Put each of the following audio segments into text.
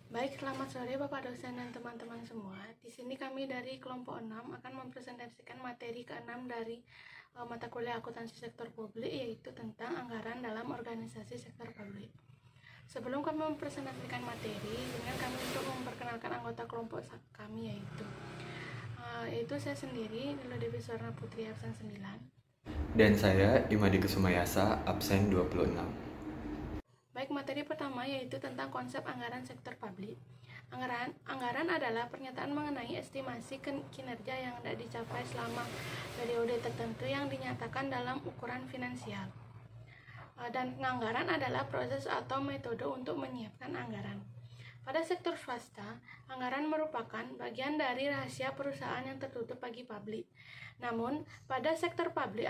Baik, selamat sore Bapak dosen dan teman-teman semua. Di sini kami dari kelompok 6 akan mempresentasikan materi ke-6 dari mata kuliah akuntansi sektor publik, yaitu tentang anggaran dalam organisasi sektor publik. Sebelum kami mempresentasikan materi, dengan kami untuk memperkenalkan anggota kelompok kami, yaitu saya sendiri, Nilo Dewi Suwarna Putri, absen 9. Dan saya, Imadi Kusumayasa, absen 26. Baik, materi pertama yaitu tentang konsep anggaran sektor publik. Anggaran adalah pernyataan mengenai estimasi kinerja yang tidak dicapai selama periode tertentu yang dinyatakan dalam ukuran finansial. Dan penganggaran adalah proses atau metode untuk menyiapkan anggaran. Pada sektor swasta, anggaran merupakan bagian dari rahasia perusahaan yang tertutup bagi publik. Namun, pada sektor publik,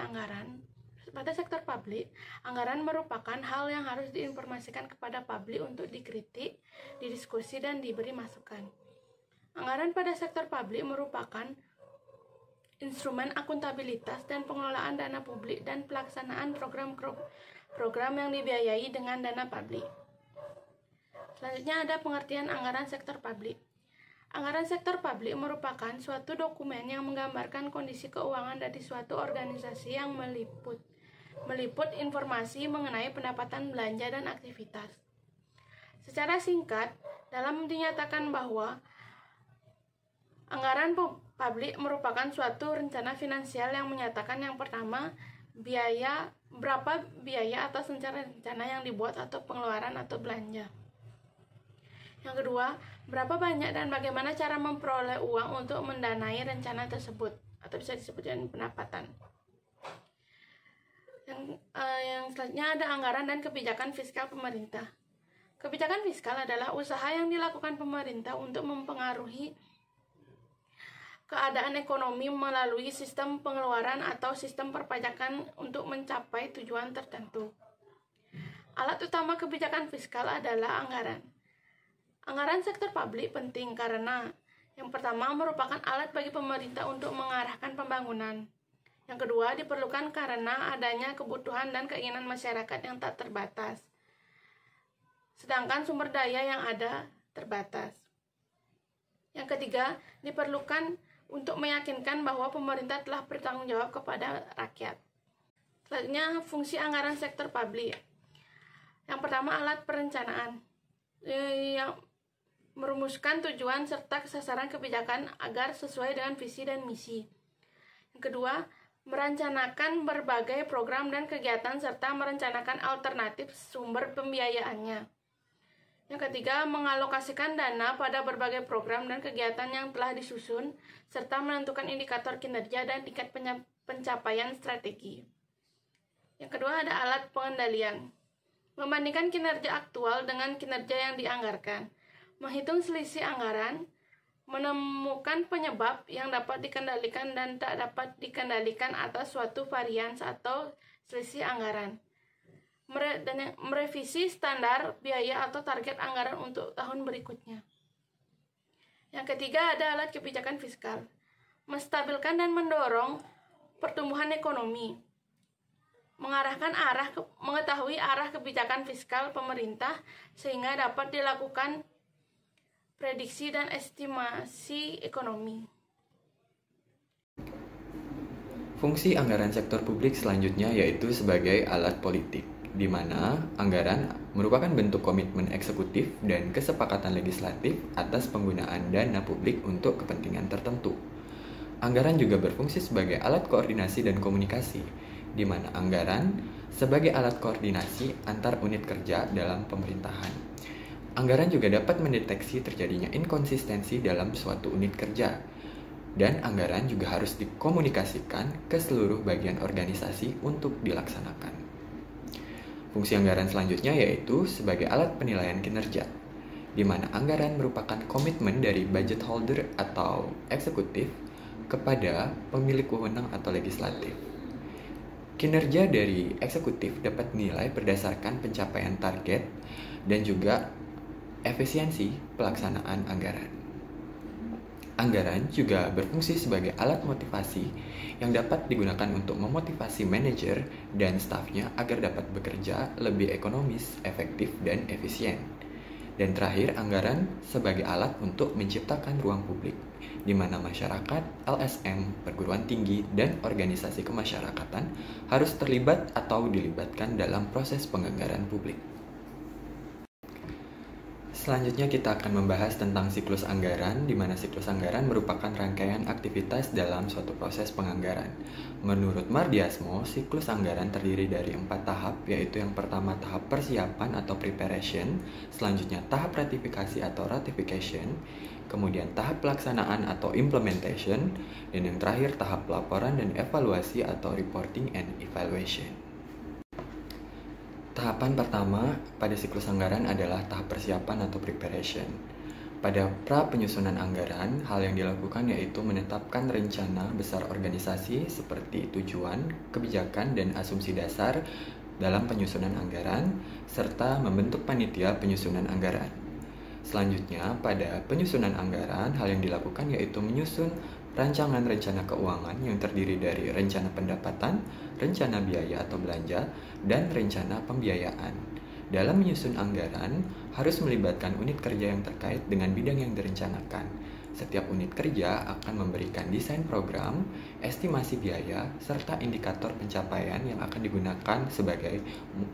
anggaran merupakan hal yang harus diinformasikan kepada publik untuk dikritik, didiskusi, dan diberi masukan. Anggaran pada sektor publik merupakan instrumen akuntabilitas dan pengelolaan dana publik dan pelaksanaan program yang dibiayai dengan dana publik. Selanjutnya ada pengertian anggaran sektor publik. Anggaran sektor publik merupakan suatu dokumen yang menggambarkan kondisi keuangan dari suatu organisasi yang meliput informasi mengenai pendapatan belanja dan aktivitas. Secara singkat, dalam dinyatakan bahwa anggaran publik merupakan suatu rencana finansial yang menyatakan yang pertama, berapa biaya atau rencana yang dibuat atau pengeluaran atau belanja. Yang kedua, berapa banyak dan bagaimana cara memperoleh uang untuk mendanai rencana tersebut atau bisa disebut dengan pendapatan. Yang selanjutnya ada anggaran dan kebijakan fiskal pemerintah. Kebijakan fiskal adalah usaha yang dilakukan pemerintah untuk mempengaruhi keadaan ekonomi melalui sistem pengeluaran atau sistem perpajakan untuk mencapai tujuan tertentu. Alat utama kebijakan fiskal adalah anggaran. Anggaran sektor publik penting karena yang pertama merupakan alat bagi pemerintah untuk mengarahkan pembangunan. Yang kedua, diperlukan karena adanya kebutuhan dan keinginan masyarakat yang tak terbatas. Sedangkan sumber daya yang ada terbatas. Yang ketiga, diperlukan untuk meyakinkan bahwa pemerintah telah bertanggung jawab kepada rakyat. Selanjutnya, fungsi anggaran sektor publik. Yang pertama, alat perencanaan yang merumuskan tujuan serta sasaran kebijakan agar sesuai dengan visi dan misi. Yang kedua, merencanakan berbagai program dan kegiatan serta merencanakan alternatif sumber pembiayaannya. Yang ketiga, mengalokasikan dana pada berbagai program dan kegiatan yang telah disusun serta menentukan indikator kinerja dan tingkat pencapaian strategi. Yang kedua, ada alat pengendalian. Membandingkan kinerja aktual dengan kinerja yang dianggarkan. Menghitung selisih anggaran, menemukan penyebab yang dapat dikendalikan dan tak dapat dikendalikan atas suatu varians atau selisih anggaran. Merevisi standar biaya atau target anggaran untuk tahun berikutnya. Yang ketiga ada alat kebijakan fiskal. Menstabilkan dan mendorong pertumbuhan ekonomi. Mengetahui arah kebijakan fiskal pemerintah sehingga dapat dilakukan prediksi dan estimasi ekonomi. Fungsi anggaran sektor publik selanjutnya yaitu sebagai alat politik, di mana anggaran merupakan bentuk komitmen eksekutif dan kesepakatan legislatif atas penggunaan dana publik untuk kepentingan tertentu. Anggaran juga berfungsi sebagai alat koordinasi dan komunikasi, di mana anggaran sebagai alat koordinasi antar unit kerja dalam pemerintahan. Anggaran juga dapat mendeteksi terjadinya inkonsistensi dalam suatu unit kerja, dan anggaran juga harus dikomunikasikan ke seluruh bagian organisasi untuk dilaksanakan. Fungsi anggaran selanjutnya yaitu sebagai alat penilaian kinerja, di mana anggaran merupakan komitmen dari budget holder atau eksekutif kepada pemilik wewenang atau legislatif. Kinerja dari eksekutif dapat dinilai berdasarkan pencapaian target dan juga efisiensi pelaksanaan anggaran. Anggaran juga berfungsi sebagai alat motivasi yang dapat digunakan untuk memotivasi manajer dan stafnya agar dapat bekerja lebih ekonomis, efektif, dan efisien. Dan terakhir, anggaran sebagai alat untuk menciptakan ruang publik, di mana masyarakat, LSM, perguruan tinggi, dan organisasi kemasyarakatan harus terlibat atau dilibatkan dalam proses penganggaran publik. Selanjutnya kita akan membahas tentang siklus anggaran, di mana siklus anggaran merupakan rangkaian aktivitas dalam suatu proses penganggaran. Menurut Mardiasmo, siklus anggaran terdiri dari 4 tahap, yaitu yang pertama tahap persiapan atau preparation, selanjutnya tahap ratifikasi atau ratification, kemudian tahap pelaksanaan atau implementation, dan yang terakhir tahap pelaporan dan evaluasi atau reporting and evaluation. Tahapan pertama pada siklus anggaran adalah tahap persiapan atau preparation. Pada pra penyusunan anggaran, hal yang dilakukan yaitu menetapkan rencana besar organisasi seperti tujuan, kebijakan, dan asumsi dasar dalam penyusunan anggaran, serta membentuk panitia penyusunan anggaran. Selanjutnya, pada penyusunan anggaran, hal yang dilakukan yaitu menyusun rancangan rencana keuangan yang terdiri dari rencana pendapatan, rencana biaya atau belanja, dan rencana pembiayaan. Dalam menyusun anggaran, harus melibatkan unit kerja yang terkait dengan bidang yang direncanakan. Setiap unit kerja akan memberikan desain program, estimasi biaya, serta indikator pencapaian yang akan digunakan sebagai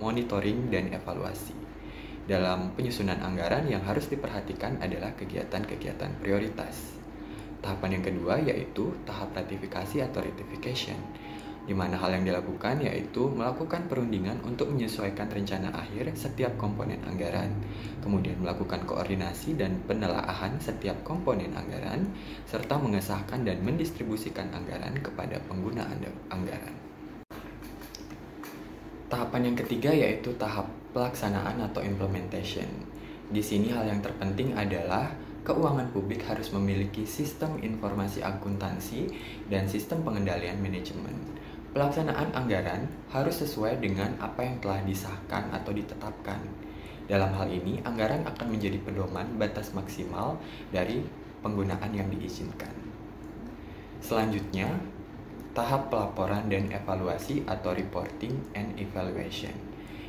monitoring dan evaluasi. Dalam penyusunan anggaran yang harus diperhatikan adalah kegiatan-kegiatan prioritas. Tahapan yang kedua yaitu tahap ratifikasi atau ratification, di mana hal yang dilakukan yaitu melakukan perundingan untuk menyesuaikan rencana akhir setiap komponen anggaran, kemudian melakukan koordinasi dan penelaahan setiap komponen anggaran, serta mengesahkan dan mendistribusikan anggaran kepada pengguna anggaran. Tahapan yang ketiga yaitu tahap pelaksanaan atau implementation. Di sini hal yang terpenting adalah keuangan publik harus memiliki sistem informasi akuntansi dan sistem pengendalian manajemen. Pelaksanaan anggaran harus sesuai dengan apa yang telah disahkan atau ditetapkan. Dalam hal ini, anggaran akan menjadi pedoman batas maksimal dari penggunaan yang diizinkan. Selanjutnya, tahap pelaporan dan evaluasi atau reporting and evaluation,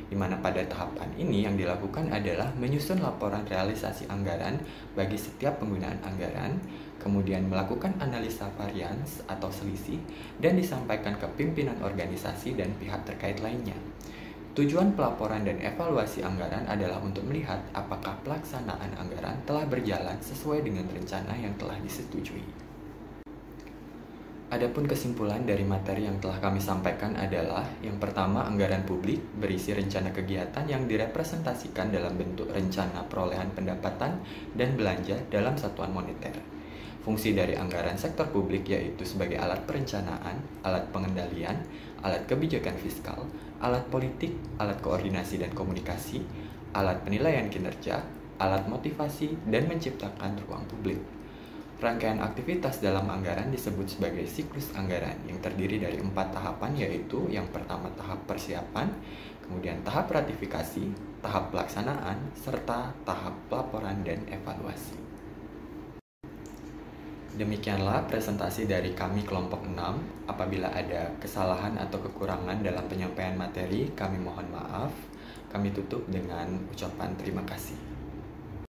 di mana pada tahapan ini yang dilakukan adalah menyusun laporan realisasi anggaran bagi setiap penggunaan anggaran, kemudian melakukan analisa varians atau selisih, dan disampaikan ke pimpinan organisasi dan pihak terkait lainnya. Tujuan pelaporan dan evaluasi anggaran adalah untuk melihat apakah pelaksanaan anggaran telah berjalan sesuai dengan rencana yang telah disetujui. Adapun kesimpulan dari materi yang telah kami sampaikan adalah yang pertama, anggaran publik berisi rencana kegiatan yang direpresentasikan dalam bentuk rencana perolehan pendapatan dan belanja dalam satuan moneter. Fungsi dari anggaran sektor publik yaitu sebagai alat perencanaan, alat pengendalian, alat kebijakan fiskal, alat politik, alat koordinasi dan komunikasi, alat penilaian kinerja, alat motivasi, dan menciptakan ruang publik. Rangkaian aktivitas dalam anggaran disebut sebagai siklus anggaran yang terdiri dari 4 tahapan, yaitu yang pertama tahap persiapan, kemudian tahap ratifikasi, tahap pelaksanaan, serta tahap pelaporan dan evaluasi. Demikianlah presentasi dari kami kelompok 6. Apabila ada kesalahan atau kekurangan dalam penyampaian materi, kami mohon maaf. Kami tutup dengan ucapan terima kasih.